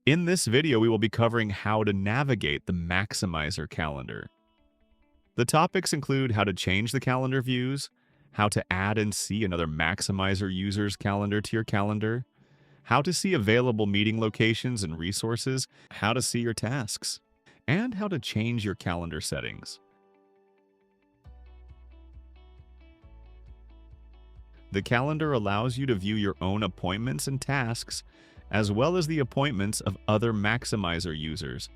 In this video, we will be covering how to navigate the Maximizer calendar. The topics include how to change the calendar views, how to add and see another Maximizer user's calendar to your calendar, how to see available meeting locations and resources, how to see your tasks, and how to change your calendar settings. The calendar allows you to view your own appointments and tasks, as well as the appointments of other Maximizer users.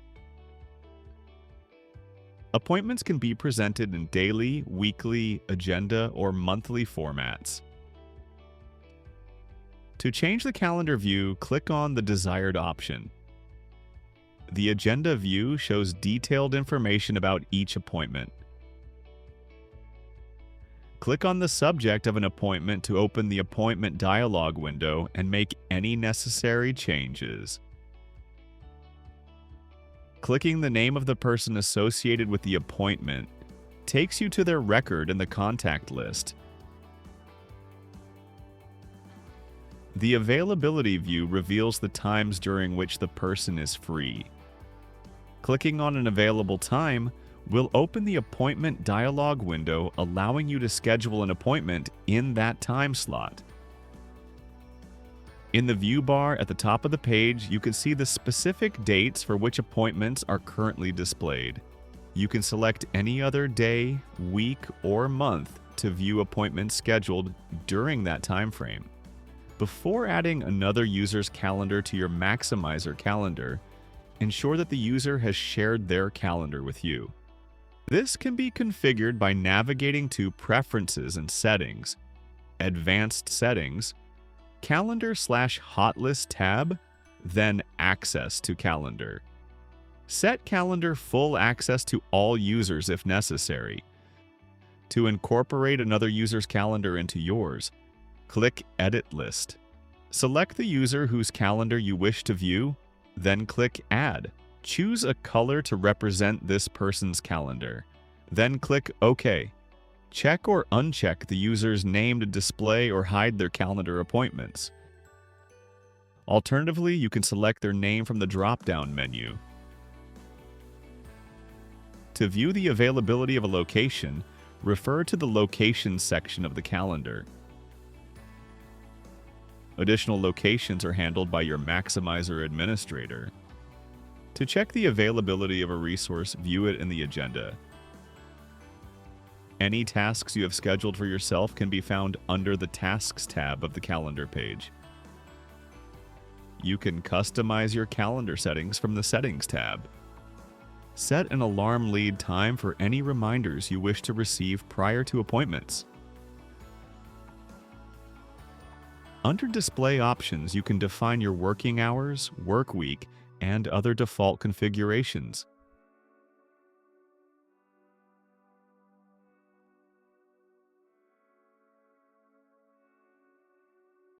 Appointments can be presented in daily, weekly, agenda, or monthly formats. To change the calendar view, click on the desired option. The agenda view shows detailed information about each appointment. Click on the subject of an appointment to open the appointment dialog window and make any necessary changes. Clicking the name of the person associated with the appointment takes you to their record in the contact list. The availability view reveals the times during which the person is free. Clicking on an available time will open the appointment dialog window, allowing you to schedule an appointment in that time slot. In the view bar at the top of the page, you can see the specific dates for which appointments are currently displayed. You can select any other day, week, or month to view appointments scheduled during that time frame. Before adding another user's calendar to your Maximizer calendar, ensure that the user has shared their calendar with you. This can be configured by navigating to Preferences and Settings, Advanced Settings, Calendar/Hotlist tab, then Access to Calendar. Set calendar full access to all users if necessary. To incorporate another user's calendar into yours, click Edit List. Select the user whose calendar you wish to view, then click Add. Choose a color to represent this person's calendar, then click OK. Check or uncheck the user's name to display or hide their calendar appointments. Alternatively, you can select their name from the drop-down menu. To view the availability of a location, refer to the Locations section of the calendar. Additional locations are handled by your Maximizer administrator. To check the availability of a resource, view it in the agenda. Any tasks you have scheduled for yourself can be found under the Tasks tab of the calendar page. You can customize your calendar settings from the Settings tab. Set an alarm lead time for any reminders you wish to receive prior to appointments. Under Display Options, you can define your working hours, work week, and other default configurations.